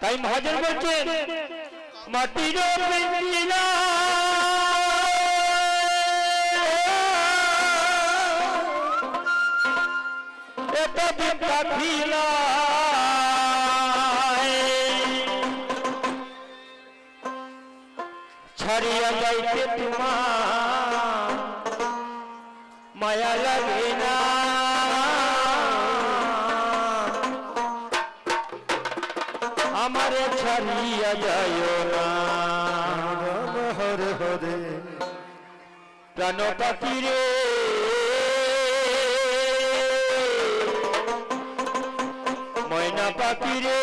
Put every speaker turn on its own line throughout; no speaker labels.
তাই মহাজন বলছেন মাটির পিঞ্জিরা এতদিন পাখিলা ছাড়িয়া যাইতে তোমার মায়া লাগে না আমারে ছাড়িয়া যাইও না
হরে হরে
প্রাণ পাখি রে ময়না পাখি রে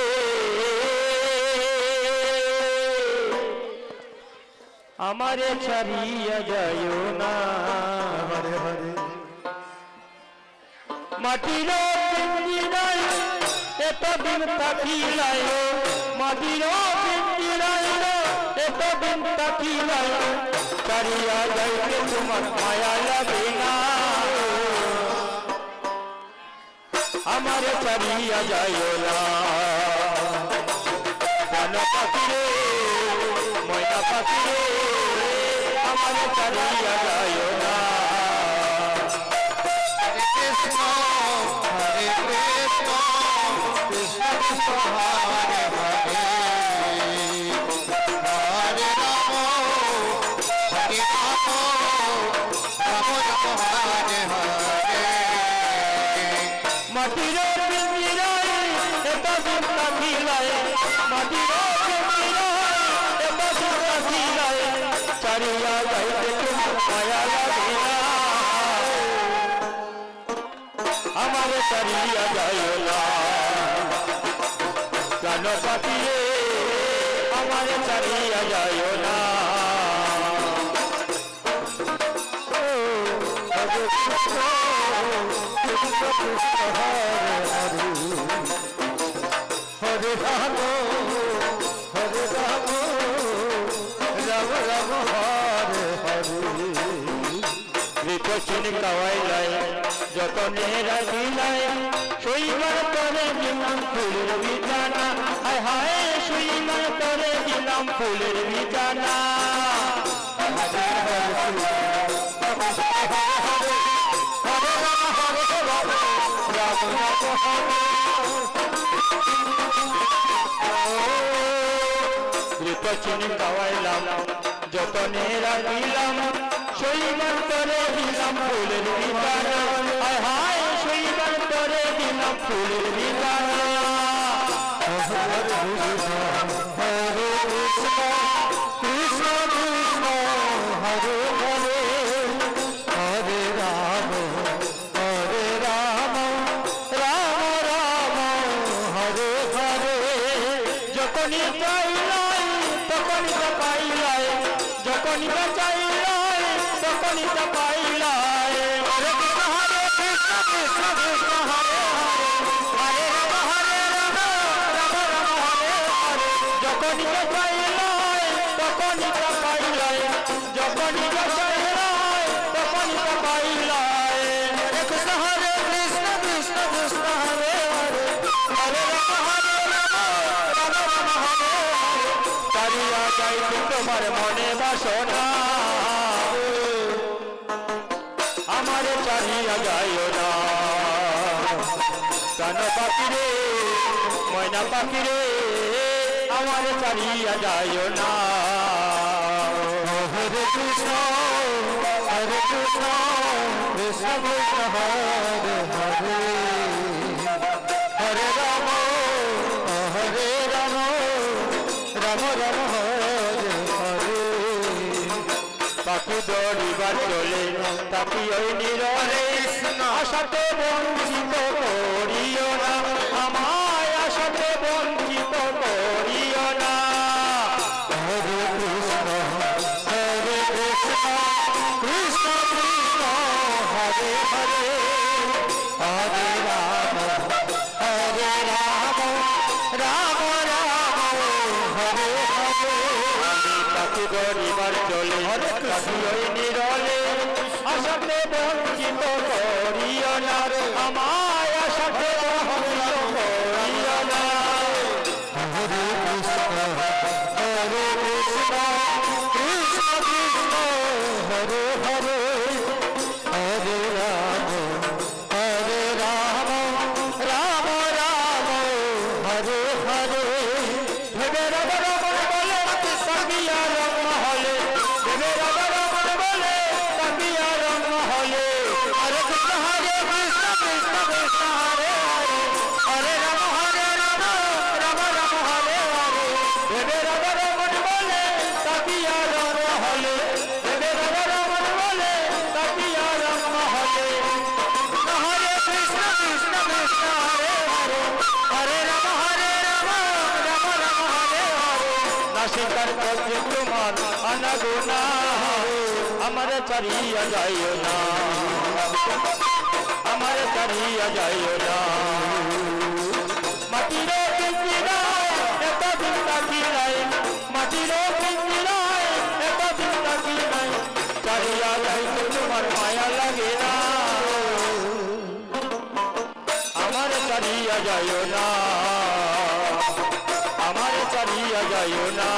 আমারে ছাড়িয়া যাইও না
হরে হরে
মাটির পিঞ্জিরায় এতদিন থাকিলাই মাটির পিঞ্জিরায় এতদিন থাকিলাই ছাড়িয়া যাইতে তোমার মায়া লাগে না আমারে ছাড়িয়া যাইও না প্রাণ পাখি রে ময়না পাখি রে আমারে ছাড়িয়া যাইও না
কৃষ্ণ হরে কৃষ্ণ কৃষ্ণ কৃষ্ণ হরে হরে হরে রাম হরে রাম রাম রাম হরে হরে
মাটির পিঞ্জিরায় এতদিন থাকিলাই মাটির পিঞ্জিরায় এতদিন থাকিলাই ছাড়িয়া যাইতে তোমার মায়া লাগে না আমারে ছাড়িয়া যাইও না প্রাণ পাখি রে আমারে ছাড়িয়া যাইও না
হরে কৃষ্ণ কৃষ্ণ কৃষ্ণ হরে হরে হরে রাম হরে রাম রাম রাম হরে হরে
বিপচিন কাওয়াইলাই যতনে রাখিলাই শৈবার করে দিলাম ফুলের বিছানা হায় হায় শৈবার করে দিলাম ফুলের বিছানা বিপচিন কাওয়াইলাম যতনে রাখিলাম শৈবার করে দিলাম ফুলের বিছানা হায় হায় শৈবার করে দিলাম ফুলের বিছানা
হরে কৃষ্ণ হরে কৃষ্ণ কৃষ্ণ কৃষ্ণ হরে হরে হরে রাম রাম রাম হরে হরে
যখনই চাইলাই তখনই তো পাইলাই যখনই চাইলাই তখনই তো পাইলাই
হরে কৃষ্ণ হরে কৃষ্ণ কৃষ্ণ কৃষ্ণ হরে হরে হরে রাম রাম রাম হরে হরে
যখনই চাইলাই তখনই তো পাইলাই যখনই চাইলাই তখনই তো পাইলাই
হরে কৃষ্ণ হরে কৃষ্ণ কৃষ্ণ কৃষ্ণ হরে হরে হরে রাম রাম রাম হরে হরে
ছাড়িয়া যাইতে তোমার মনে বাসনা আমারে ছাড়িয়া যাইও না কান পাখি রে ময়না পাখি রে আমারে ছাড়িয়া যাইও না
হরে কৃষ্ণ কৃষ্ণ কৃষ্ণ হরে হরে হরে রাম রাম রাম হরে হরে
পাখি দৌড়িবার চলে তাকি ওই নীরবে আশাতে বঞ্চিত করিও না আমায় আশাতে বঞ্চিত করিও না
হরে কৃষ্ণ কৃষ্ণ কৃষ্ণ কৃষ্ণ হরে হরে হরে রাম রাম রাম হরে হরে
পাখি দৌড়িবার চলে তাকি ওই নীরবে আশাতে বঞ্চিত করিও না আমায় আশাতে বঞ্চিত করিও না
হরে কৃষ্ণ হরে কৃষ্ণ কৃষ্ণ কৃষ্ণ হরে হরে হরে রাম রাম রাম হরে হরে
ভেবে রব রমন বলে তাকিয়া রং হলে ভেবে রব রমন বলে তাকিয়া রং হলে
হরে কৃষ্ণ কৃষ্ণ কৃষ্ণ হরে হরে হরে রাম রাম রাম হরে হরে
ভেবে রব রমন বলে তাকিয়া রং হলে ভেবে রব রমন বলে তাকিয়া রং হলে
হরে কৃষ্ণ কৃষ্ণ কৃষ্ণ হরে হরে রাম রাম রাম হরে হরে
না স্বীকার করছে তোমার আনাগোনা আমার চারিয়া যাইও না আমার চারিয়া যাইও না মাটির পিঞ্জিরায় এতদিন তাকি নাই মাটির পিঞ্জিরায় এতদিন তাকি নাই চারিয়া যাইতে তোমার মায়া লাগে না আমার চারিয়া যাইও না আমার চারিয়া যাইও না